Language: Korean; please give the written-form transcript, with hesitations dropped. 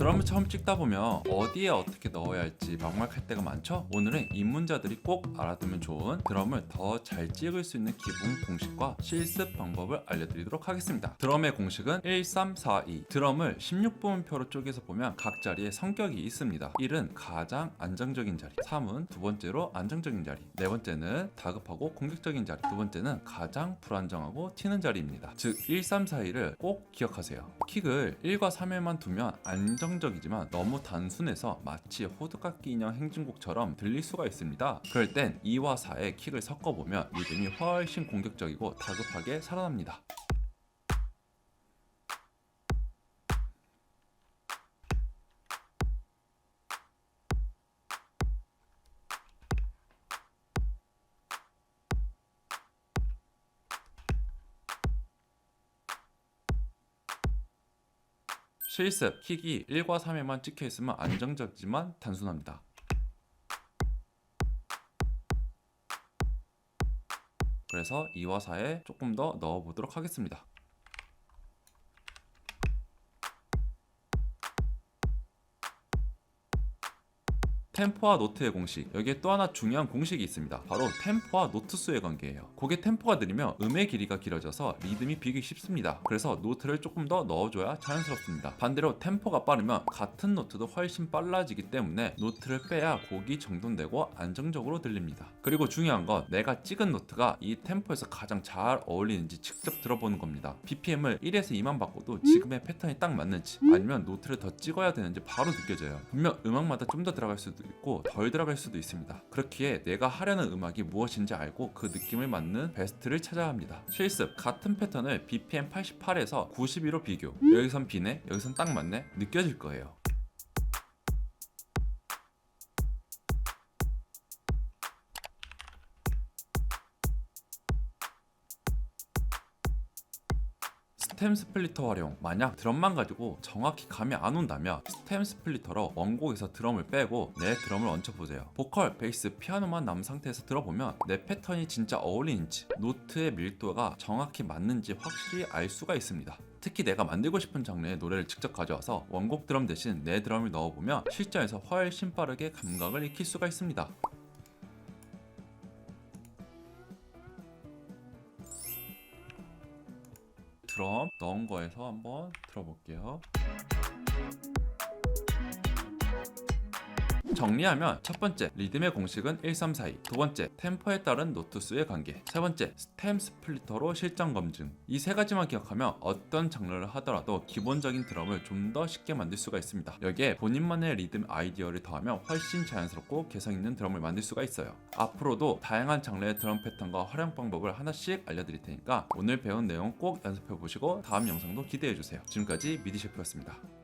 드럼을 처음 찍다 보면 어디에 어떻게 넣어야 할지 막막할 때가 많죠? 오늘은 입문자들이 꼭 알아두면 좋은 드럼을 더 잘 찍을 수 있는 기본 공식과 실습 방법을 알려드리도록 하겠습니다. 드럼의 공식은 1, 3, 4, 2. 드럼을 16분표로 쪼개서 보면 각 자리에 성격이 있습니다. 1은 가장 안정적인 자리, 3은 두 번째로 안정적인 자리, 네 번째는 다급하고 공격적인 자리, 두 번째는 가장 불안정하고 튀는 자리입니다. 즉 1, 3, 4, 2를 꼭 기억하세요. 킥을 1과 3에만 두면 안정적이지만 너무 단순해서 마치 호두깎이 인형 행진곡처럼 들릴 수가 있습니다. 그럴 땐 2와 4의 킥을 섞어보면 리듬이 훨씬 공격적이고 다급하게 살아납니다. 실습, 킥이 1과 3에만 찍혀 있으면 안정적이지만 단순합니다. 그래서 2와 4에 조금 더 넣어보도록 하겠습니다. 템포와 노트의 공식, 여기에 또 하나 중요한 공식이 있습니다. 바로 템포와 노트 수의 관계예요. 곡의 템포가 느리면 음의 길이가 길어져서 리듬이 비기 쉽습니다. 그래서 노트를 조금 더 넣어줘야 자연스럽습니다. 반대로 템포가 빠르면 같은 노트도 훨씬 빨라지기 때문에 노트를 빼야 곡이 정돈되고 안정적으로 들립니다. 그리고 중요한 건 내가 찍은 노트가 이 템포에서 가장 잘 어울리는지 직접 들어보는 겁니다. BPM을 1에서 2만 바꿔도 지금의 패턴이 딱 맞는지, 아니면 노트를 더 찍어야 되는지 바로 느껴져요. 분명 음악마다 좀 더 들어갈 수도 있고 덜 들어갈 수도 있습니다. 그렇기에 내가 하려는 음악이 무엇인지 알고 그 느낌을 맞는 베스트를 찾아야 합니다. 실습, 같은 패턴을 BPM 88에서 92로 비교. 여기선 비네, 여기선 딱 맞네, 느껴질 거예요. 스템 스플리터 활용. 만약 드럼만 가지고 정확히 감이 안 온다면 스템 스플리터로 원곡에서 드럼을 빼고 내 드럼을 얹혀보세요. 보컬, 베이스, 피아노만 남은 상태에서 들어보면 내 패턴이 진짜 어울리는지, 노트의 밀도가 정확히 맞는지 확실히 알 수가 있습니다. 특히 내가 만들고 싶은 장르의 노래를 직접 가져와서 원곡 드럼 대신 내 드럼을 넣어보면 실전에서 훨씬 빠르게 감각을 익힐 수가 있습니다. 드럼 넣은 거에서 한번 들어볼게요. 정리하면 첫 번째, 리듬의 공식은 1, 3, 4, 2. 두 번째, 템포에 따른 노트 수의 관계. 세 번째, 스템 스플리터로 실전 검증. 이 세 가지만 기억하면 어떤 장르를 하더라도 기본적인 드럼을 좀 더 쉽게 만들 수가 있습니다. 여기에 본인만의 리듬 아이디어를 더하면 훨씬 자연스럽고 개성 있는 드럼을 만들 수가 있어요. 앞으로도 다양한 장르의 드럼 패턴과 활용 방법을 하나씩 알려드릴 테니까 오늘 배운 내용 꼭 연습해 보시고 다음 영상도 기대해 주세요. 지금까지 미디셰프였습니다.